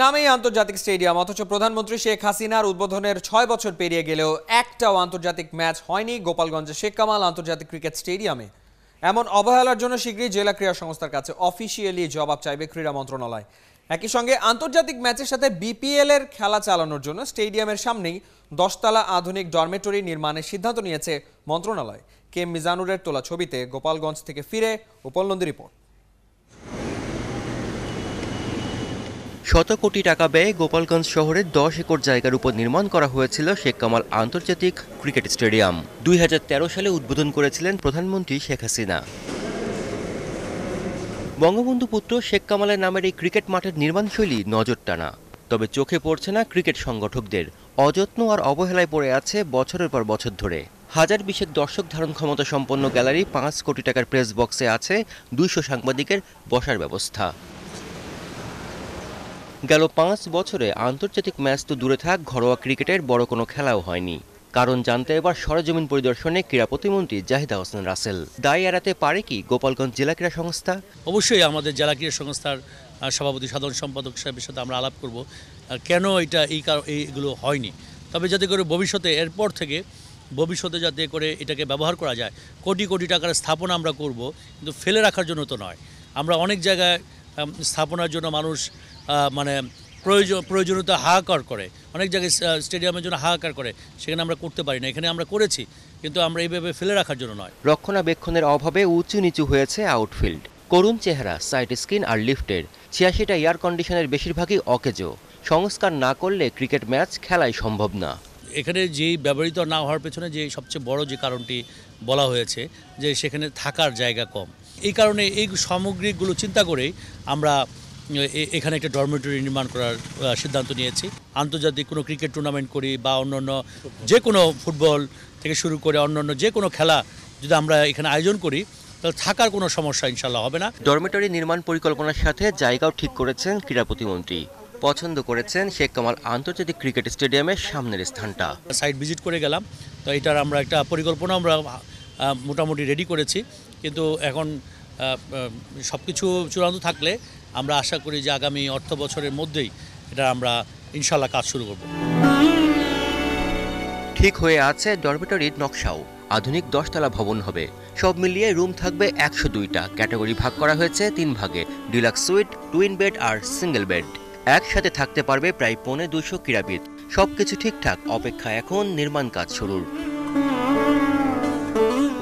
নামেই আন্তর্জাতিক স্টেডিয়াম, অথচ প্রধানমন্ত্রী শেখ হাসিনার উদ্বোধনের ৬ বছর পেরিয়ে গেলেও একটাও আন্তর্জাতিক ম্যাচ হয়নি গোপালগঞ্জের শেখ কামাল আন্তর্জাতিক ক্রিকেট স্টেডিয়ামে। এমন অবহেলার জন্য শীঘ্রই জেলা ক্রীড়া সংস্থার কাছে অফিসিয়ালি জবাব চাইবে ক্রীড়া মন্ত্রণালয়। একই সঙ্গে আন্তর্জাতিক ম্যাচের সাথে বিপিএল এর খেলা চালানোর জন্য স্টেডিয়ামের সামনেই 10তলা আধুনিক ডরমেটরি নির্মাণের সিদ্ধান্ত নিয়েছে মন্ত্রণালয়। কে মিজানুরের তোলা ছবিতে গোপালগঞ্জ থেকে ফিরে উপল নন্দী রিপোর্ট। শত কোটি টাকা ব্যয়ে গোপালগঞ্জ শহরের 10 একর জায়গার উপর নির্মাণ করা হয়েছিল শেখ কামাল আন্তর্জাতিক ক্রিকেট স্টেডিয়াম। 2013 সালে উদ্বোধন করেছিলেন প্রধানমন্ত্রী শেখ হাসিনা। বঙ্গবন্ধু পুত্র শেখ কামালের নামের এই ক্রিকেট মাঠের নির্মাণশৈলী নজর টানা, তবে চোখে পড়ছে না ক্রিকেট সংগঠকদের। অযত্ন আর অবহেলায় পড়ে আছে বছরের পর বছর ধরে। 1020 দর্শক ধারণ ক্ষমতা সম্পন্ন গ্যালারি, 5 কোটি টাকার প্রেস বক্সে আছে 200 সাংবাদিকের বসার ব্যবস্থা। গেল 5 বছরে আন্তর্জাতিক ম্যাচ তো দূরে থাক, ঘরোয়া ক্রিকেটের বড় কোনো খেলাও হয়নি। কারণ জানতে এবার সরেজমিন পরিদর্শনে ক্রীড়া প্রতিমন্ত্রী জাহিদা হোসেন রাসেল। দায় এড়াতে পারে কি গোপালগঞ্জ জেলা ক্রীড়া সংস্থা? অবশ্যই আমাদের জেলা ক্রীড়া সংস্থার সভাপতি সাধারণ সম্পাদক সাহেবের সাথে আমরা আলাপ করব কেন এইগুলো হয়নি। তবে যাতে করে ভবিষ্যতে এরপর থেকে যাতে করে এটাকে ব্যবহার করা যায়। কোটি কোটি টাকার স্থাপনা আমরা করব, কিন্তু ফেলে রাখার জন্য তো নয়। আমরা অনেক জায়গায় স্থাপনার জন্য মানুষ মানে প্রয়োজনীয়তা হাহাকার করে, অনেক জায়গায় স্টেডিয়ামের জন্য হাহাকার করে, সেখানে আমরা করতে পারি না। এখানে আমরা করেছি, কিন্তু আমরা এইভাবে ফেলে রাখার জন্য নয়। রক্ষণাবেক্ষণের অভাবে উঁচু নিচু হয়েছে আউটফিল্ড, করুণ চেহারা, সাইড স্ক্রিন আর লিফটের। 86টা এয়ার কন্ডিশনের বেশিরভাগই অকেজো। সংস্কার না করলে ক্রিকেট ম্যাচ খেলাই সম্ভব না। এখানে যেই ব্যবহৃত না হওয়ার পেছনে যে সবচেয়ে বড় যে কারণটি বলা হয়েছে যে সেখানে থাকার জায়গা কম। এই কারণে এই সামগ্রিকগুলো চিন্তা করেই আমরা এখানে একটা ডরমেটরি নির্মাণ করার সিদ্ধান্ত নিয়েছি। আন্তর্জাতিক কোনো ক্রিকেট টুর্নামেন্ট করি বা অন্যান্য যে কোনো ফুটবল থেকে শুরু করে অন্যান্য যে কোনো খেলা যদি আমরা এখানে আয়োজন করি, তাহলে থাকার কোনো সমস্যা ইনশাল্লাহ হবে না। ডরমেটরি নির্মাণ পরিকল্পনার সাথে জায়গাও ঠিক করেছেন ক্রীড়া প্রতিমন্ত্রী। পছন্দ করেছেন শেখ কামাল আন্তর্জাতিক ক্রিকেট স্টেডিয়ামের সামনের স্থানটা। সাইট ভিজিট করে গেলাম, তো এটার আমরা একটা পরিকল্পনা আমরা মোটামুটি রেডি করেছি, কিন্তু এখন সব কিছু চূড়ান্ত থাকলে আমরা আশা করি যে আগামী অর্থ বছরের মধ্যেই এটা আমরা ইনশাল্লাহ কাজ শুরু করব। ঠিক হয়ে আছে ডরমেটরির নকশাও। আধুনিক 10তলা ভবন হবে। সব মিলিয়ে রুম থাকবে 102টা। ক্যাটাগরি ভাগ করা হয়েছে 3 ভাগে: ডিলাক্স সুইট, টুইন বেড আর সিঙ্গেল বেড। একসাথে থাকতে পারবে প্রায় 250 ক্রীড়াবিদ। সবকিছু ঠিকঠাক, অপেক্ষা এখন নির্মাণ কাজ শুরুর।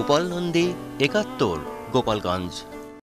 উপল নন্দী, 71, গোপালগঞ্জ।